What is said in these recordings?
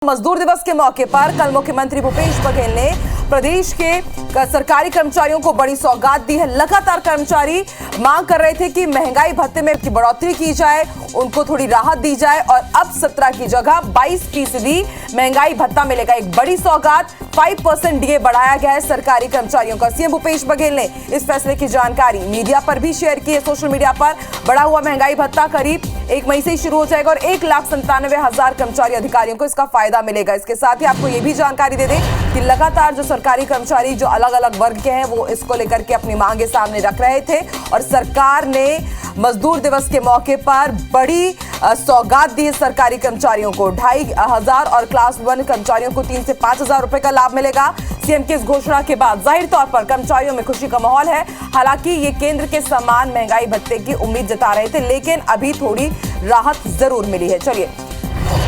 मजदूर दिवस के मौके पर कल मुख्यमंत्री भूपेश बघेल ने प्रदेश के सरकारी कर्मचारियों को बड़ी सौगात दी है। लगातार कर्मचारी मांग कर रहे थे कि महंगाई भत्ते में बढ़ोतरी की जाए, उनको थोड़ी राहत दी जाए और अब 17 की जगह 22% महंगाई भत्ता मिलेगा। एक बड़ी सौगात 5% डीए बढ़ाया गया है सरकारी कर्मचारियों का। सीएम भूपेश बघेल ने इस फैसले की जानकारी मीडिया पर भी शेयर की है। सोशल मीडिया पर बढ़ा हुआ महंगाई भत्ता करीब 1 मई से ही शुरू हो जाएगा और 1,97,000 कर्मचारी अधिकारियों को इसका फायदा मिलेगा। इसके साथ ही आपको यह भी जानकारी दे दें कि लगातार जो सरकारी कर्मचारी जो अलग अलग वर्ग के हैं वो इसको लेकर के अपनी मांगे सामने रख रहे थे और सरकार ने मजदूर दिवस के मौके पर बड़ी सौगात दी है सरकारी कर्मचारियों को। 2,500 और क्लास 1 कर्मचारियों को 3 से 5,000 रुपए का लाभ मिलेगा। सीएम की इस घोषणा के बाद जाहिर तौर पर कर्मचारियों में खुशी का माहौल है। हालांकि ये केंद्र के समान महंगाई भत्ते की उम्मीद जता रहे थे, लेकिन अभी थोड़ी राहत जरूर मिली है। चलिए,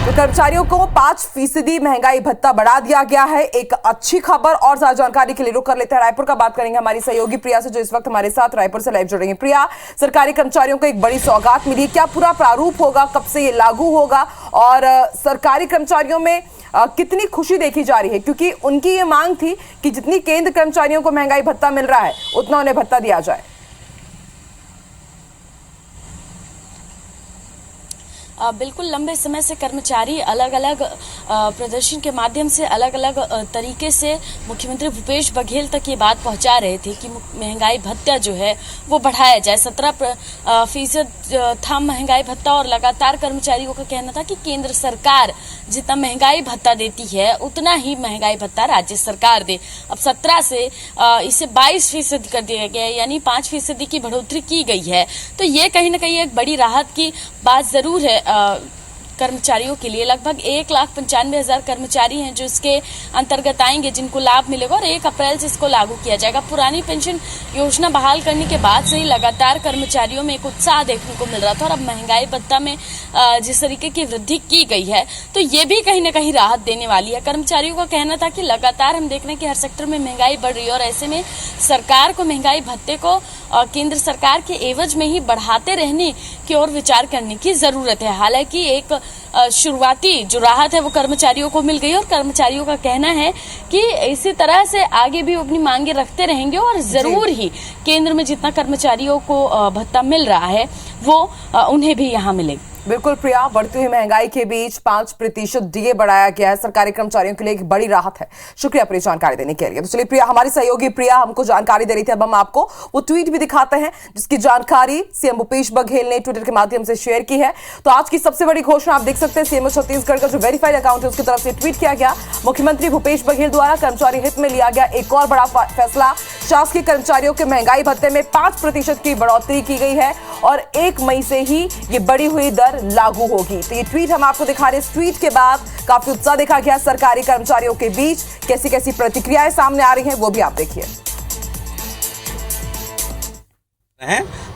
तो कर्मचारियों को 5% महंगाई भत्ता बढ़ा दिया गया है। एक अच्छी खबर और ज्यादा जानकारी के लिए रुक कर लेते हैं रायपुर का। बात करेंगे हमारी सहयोगी प्रिया से, जो इस वक्त हमारे साथ रायपुर से लाइव जुड़ रही है। प्रिया, सरकारी कर्मचारियों को एक बड़ी सौगात मिली, क्या पूरा प्रारूप होगा, कब से ये लागू होगा और सरकारी कर्मचारियों में कितनी खुशी देखी जा रही है? क्योंकि उनकी ये मांग थी कि जितनी केंद्र कर्मचारियों को महंगाई भत्ता मिल रहा है उतना उन्हें भत्ता दिया जाए। बिल्कुल, लंबे समय से कर्मचारी अलग अलग प्रदर्शन के माध्यम से अलग अलग तरीके से मुख्यमंत्री भूपेश बघेल तक ये बात पहुंचा रहे थे कि महंगाई भत्ता जो है वो बढ़ाया जाए। 17% था महंगाई भत्ता और लगातार कर्मचारियों का कहना था कि केंद्र सरकार जितना महंगाई भत्ता देती है उतना ही महंगाई भत्ता राज्य सरकार दे। अब 17 से इसे 22% कर दिया गया है, यानी 5% की बढ़ोतरी की गई है। तो ये कहीं ना कहीं एक बड़ी राहत की बात जरूर है कर्मचारियों के लिए। लगभग 1,95,000 कर्मचारी हैं जो इसके अंतर्गत आएंगे, जिनको लाभ मिलेगा और 1 अप्रैल से इसको लागू किया जाएगा। पुरानी पेंशन योजना बहाल करने के बाद से ही लगातार कर्मचारियों में एक उत्साह देखने को मिल रहा था और अब महंगाई भत्ता में जिस तरीके की वृद्धि की गई है तो ये भी कहीं ना कहीं राहत देने वाली है। कर्मचारियों का कहना था कि लगातार हम देख रहे हैं कि हर सेक्टर में महंगाई बढ़ रही है और ऐसे में सरकार को महंगाई भत्ते को केंद्र सरकार के एवज में ही बढ़ाते रहने की ओर विचार करने की जरूरत है। हालांकि एक शुरुआती जो राहत है वो कर्मचारियों को मिल गई और कर्मचारियों का कहना है कि इसी तरह से आगे भी अपनी मांगे रखते रहेंगे और जरूर ही केंद्र में जितना कर्मचारियों को भत्ता मिल रहा है वो उन्हें भी यहाँ मिलेगा। बिल्कुल प्रिया, बढ़ती हुई महंगाई के बीच 5% डीए बढ़ाया गया है सरकारी कर्मचारियों के लिए, एक बड़ी राहत है। शुक्रिया प्रिया जानकारी देने के लिए। तो चलिए प्रिया, हमारी सहयोगी प्रिया हमको जानकारी दे रही थी। अब हम आपको वो ट्वीट भी दिखाते हैं जिसकी जानकारी सीएम भूपेश बघेल ने ट्विटर के माध्यम से शेयर की है। तो आज की सबसे बड़ी घोषणा आप देख सकते हैं, सीएमओ छत्तीसगढ़ का जो वेरीफाइड अकाउंट है उसकी तरफ से ट्वीट किया गया। मुख्यमंत्री भूपेश बघेल द्वारा कर्मचारी हित में लिया गया एक और बड़ा फैसला। शासकीय कर्मचारियों के महंगाई भत्ते में 5% की बढ़ोतरी की गई है और 1 मई से ही ये बढ़ी हुई दर लागू होगी। तो ये ट्वीट हम आपको दिखा रहे हैं। इस ट्वीट के बाद काफी उत्साह देखा गया सरकारी कर्मचारियों के बीच। कैसी कैसी प्रतिक्रियाएं सामने आ रही हैं वो भी आप देखिए।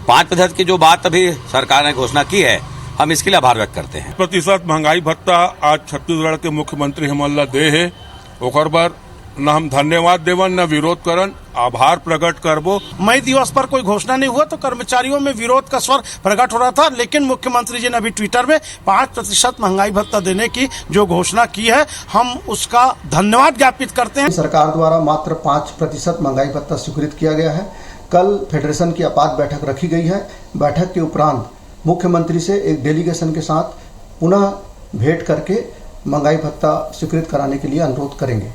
5% की जो बात अभी सरकार ने घोषणा की है, हम इसके लिए आभार व्यक्त करते हैं। 5% महंगाई भत्ता आज छत्तीसगढ़ के मुख्यमंत्री हमला दे है, ओकर पर न हम धन्यवाद देवन न विरोध करन, आभार प्रकट करबो। मई दिवस पर कोई घोषणा नहीं हुआ तो कर्मचारियों में विरोध का स्वर प्रकट हो रहा था, लेकिन मुख्यमंत्री जी ने अभी ट्विटर में 5% महंगाई भत्ता देने की जो घोषणा की है हम उसका धन्यवाद ज्ञापित करते हैं। सरकार द्वारा मात्र 5% महंगाई भत्ता स्वीकृत किया गया है। कल फेडरेशन की आपात बैठक रखी गई है। बैठक के उपरांत मुख्यमंत्री से एक डेलीगेशन के साथ पुनः भेंट करके महंगाई भत्ता स्वीकृत कराने के लिए अनुरोध करेंगे।